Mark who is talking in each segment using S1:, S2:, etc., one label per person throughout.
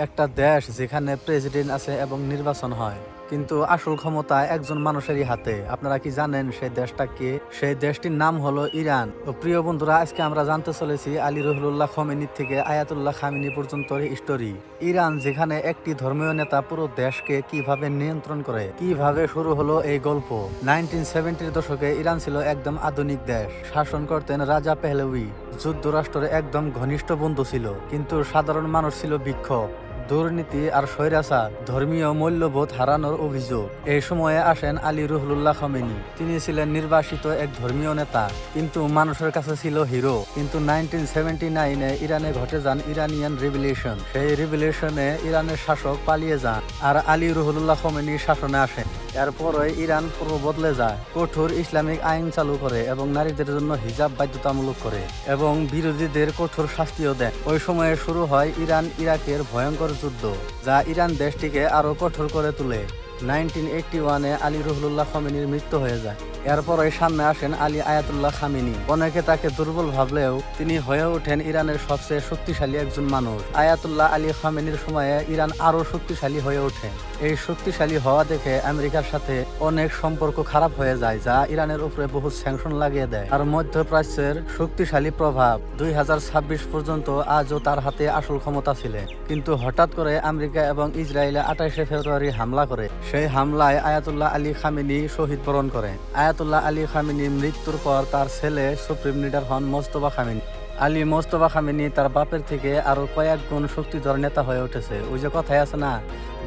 S1: একটা দেশ যেখানে প্রেসিডেন্ট আছে এবং নির্বাচন হয়, কিন্তু আসল ক্ষমতা একজন মানুষেরই হাতে। আপনারা কি জানেন সেই দেশটা কি? সেই দেশটির নাম হলো ইরান। তো প্রিয় বন্ধুরা, আজকে আমরা জানতে চলেছি আলী রুহুল্লাহ খমেনি থেকে আয়াতুল্লাহ খামেনি পর্যন্ত হিস্টোরি। ইরান যেখানে একটি ধর্মীয় নেতা পুরো দেশকে কিভাবে নিয়ন্ত্রণ করে, কিভাবে শুরু হলো এই গল্প। 1970-র দশকে ইরান ছিল একদম আধুনিক দেশ। শাসন করতেন রাজা পেহলভি। যুক্তরাষ্ট্রের একদম ঘনিষ্ঠ বন্ধু ছিল, কিন্তু সাধারণ মানুষ ছিল বিক্ষোভ, দুর্নীতি আর স্বৈরাচার, ধর্মীয় মূল্যবোধ হারানোর অভিযোগ। এই সময়ে আসেন আলী রুহুল্লাহ খমেনি। তিনি ছিলেন নির্বাসিত এক ধর্মীয় নেতা, কিন্তু মানুষের কাছে ছিল হিরো। কিন্তু 1979-এ ইরানে ঘটে যান ইরানিয়ান রিভলিউশন। সেই রিভলিউশনে ইরানের শাসক পালিয়ে যান আর আলী রুহুল্লাহ খমেনি শাসনে আসেন। এরপরে ইরান পুরো বদলে যায়, কঠোর ইসলামিক আইন চালু করে এবং নারীদের জন্য হিজাব বাধ্যতামূলক করে এবং বিরোধীদের কঠোর শাস্তিও দেয়। ওই সময়ে শুরু হয় ইরান ইরাকের ভয়ঙ্কর যুদ্ধ, যা ইরান দেশটিকে আরো কঠোর করে তোলে। 1981-এ আলী রুহুল্লাহ খমেনির মৃত্যু হয়ে যায়। এরপরে সামনে আসেন আলী আয়াতুল্লাহ খামেনি। অনেকে তাকে দুর্বল ভাবলেও তিনি হয়ে ওঠেন ইরানের সবচেয়ে শক্তিশালী একজন মানুষ। আয়াতুল্লাহ আলী খামেনির সময়ে ইরান আরো শক্তিশালী হয়ে ওঠে। এই শক্তিশালী হওয়া দেখে আমেরিকার সাথে অনেক সম্পর্ক খারাপ হয়ে যায়, যা ইরানের উপরে বহু স্যাংশন লাগিয়ে দেয়। আর মধ্যপ্রাচ্যের শক্তিশালী প্রভাব 2026 পর্যন্ত আজও তার হাতে আসল ক্ষমতা ছিল। কিন্তু হঠাৎ করে আমেরিকা এবং ইসরায়েলে 28শে ফেব্রুয়ারি হামলা করে। সেই হামলায় আয়াতুল্লাহ আলী খামেনি শহীদ বরণ করে। আয়াতুল্লাহ আলী খামেনি মৃত্যুর পর তার ছেলে সুপ্রিম লিডার হন মোস্তফা খামেনি। আলী মোস্তফা খামেনি তার বাপের থেকে আরো কয়েক গুণ শক্তিধর নেতা হয়ে উঠেছে। ওই যে কথাই আছে না,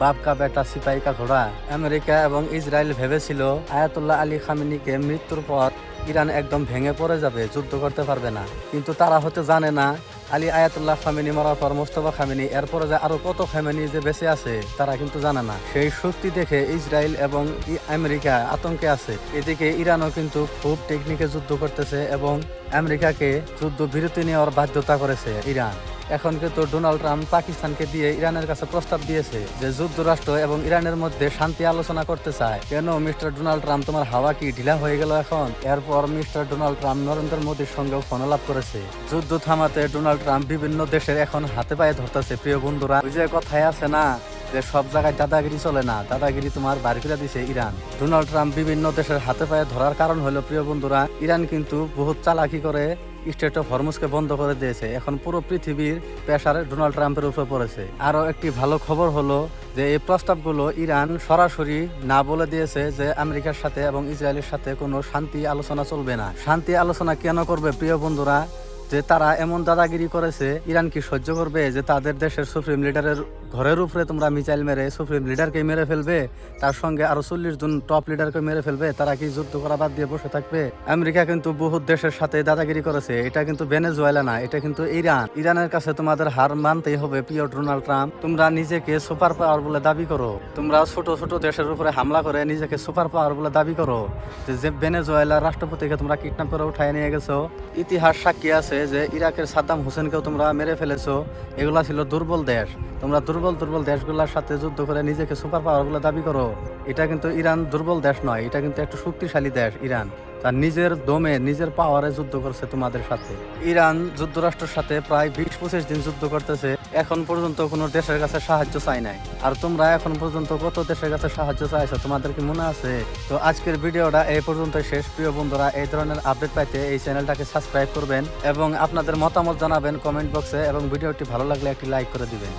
S1: বাপ কা বেটা সিপাহী কা ঘোড়া। আমেরিকা এবং ইসরায়েল ভেবেছিল আয়াতুল্লাহ আলী খামেনিকে মৃত্যুর পর ইরান একদম ভেঙে পড়ে যাবে, যুদ্ধ করতে পারবে না। কিন্তু তারা হয়তো জানে না আলী আয়াতুল্লাহ খামেনি মরার পর মোস্তফা খামেনি, এরপরে যে আরো কত খামেনি যে বেঁচে আছে তারা কিন্তু জানে না। সেই শক্তি দেখে ইসরায়েল এবং আমেরিকা আতঙ্কে আছে। এদিকে ইরানও কিন্তু খুব টেকনিকে যুদ্ধ করতেছে এবং আমেরিকাকে যুদ্ধ বিরতি নেওয়ার বাধ্যতা করেছে ইরান। এখন কিন্তু ডোনাল্ড ট্রাম্প পাকিস্তানকে দিয়ে ইরানের কাছে প্রস্তাব দিয়েছে যে যুক্তরাষ্ট্র এবং ইরানের মধ্যে শান্তি আলোচনা করতে চায়। কেন মিস্টার ডোনাল্ড ট্রাম্প, তোমার হাওয়া কি ঢিলা হয়ে গেল এখন? এরপর মিস্টার ডোনাল্ড ট্রাম্প নরেন্দ্র মোদীর সঙ্গেও ফোনালাপ করেছে। যুদ্ধ থামাতে ডোনাল্ড ট্রাম্প বিভিন্ন দেশের এখন হাতে পায়ে ধরতেছে। প্রিয় বন্ধুরা, ওই যে কথাই আছে না যে সব জায়গায় দাদাগিরি চলে না, দাদাগিরি তোমার বাড়ি করে দিছে ইরান। ডোনাল্ড ট্রাম্প বিভিন্ন দেশের হাতে পায়ে ধরার কারণ হলো, প্রিয় বন্ধুরা, ইরান কিন্তু বহুত চালাকি করে স্টেট অফ হরমুজকে বন্ধ করে দিয়েছে। এখন পুরো পৃথিবীর প্রেসার ডোনাল্ড ট্রাম্পের উপরে পড়েছে। আরো একটি ভালো খবর হলো যে এই প্রস্তাবগুলো ইরান সরাসরি না বলে দিয়েছে যে আমেরিকার সাথে এবং ইসরায়েলের সাথে কোনো শান্তি আলোচনা চলবে না। শান্তি আলোচনা কেন করবে প্রিয় বন্ধুরা? যে তারা এমন দাদাগিরি করেছে, ইরান কি সহ্য করবে যে তাদের দেশের সুপ্রিম লিডারের ঘরের উপরে তোমরা মিসাইল মেরে সুপ্রিম লিডারকে মেরে ফেলবে, তার সঙ্গে আরো 40 জন টপ লিডারকে মেরে ফেলবে? তারা কি যুদ্ধ করা বাদ দিয়ে বসে থাকবে? আমেরিকা কিন্তু বহুত দেশের সাথে দাদাগিরি করেছে। এটা কিন্তু ভেনেজুয়েলা না, এটা কিন্তু ইরান। ইরানের কাছে তোমাদের হার মানতেই হবে। প্রিয় ডোনাল্ড ট্রাম্প, তোমরা নিজেকে সুপার পাওয়ার বলে দাবি করো, তোমরা ছোট ছোট দেশের উপরে হামলা করে নিজেকে সুপার পাওয়ার বলে দাবি করো। যে ভেনেজুয়েলার রাষ্ট্রপতিকে তোমরা কিডন্যাপ করে উঠায় নিয়ে গেছো। ইতিহাস সাক্ষী আছে যে ইরাকের সাদ্দাম হোসেনকেও তোমরা মেরে ফেলেছো। এগুলা ছিল দুর্বল দেশ। তোমরা দুর্বল দেশগুলোর সাথে যুদ্ধ করে নিজেকে সুপার পাওয়ার বলে দাবি করো। এটা কিন্তু ইরান দুর্বল দেশ নয়, এটা কিন্তু একটা শক্তিশালী দেশ। ইরান তার নিজের দমে নিজের পাওয়ারে যুদ্ধ করছে তোমাদের সাথে। ইরান যুক্তরাষ্ট্রের সাথে প্রায় 20-25 দিন যুদ্ধ করতেছে, এখন পর্যন্ত কোনো দেশের কাছে সাহায্য চাই নাই। আর তোমরা এখন পর্যন্ত কত দেশের কাছে সাহায্য চাইছো তোমাদের কি মনে আছে? তো আজকের ভিডিওটা এই পর্যন্ত শেষ। প্রিয় বন্ধুরা, এই ধরনের আপডেট পাইতে এই চ্যানেলটাকে সাবস্ক্রাইব করবেন এবং আপনাদের মতামত জানাবেন কমেন্ট বক্সে, এবং ভিডিওটি ভালো লাগলে একটি লাইক করে দিবেন।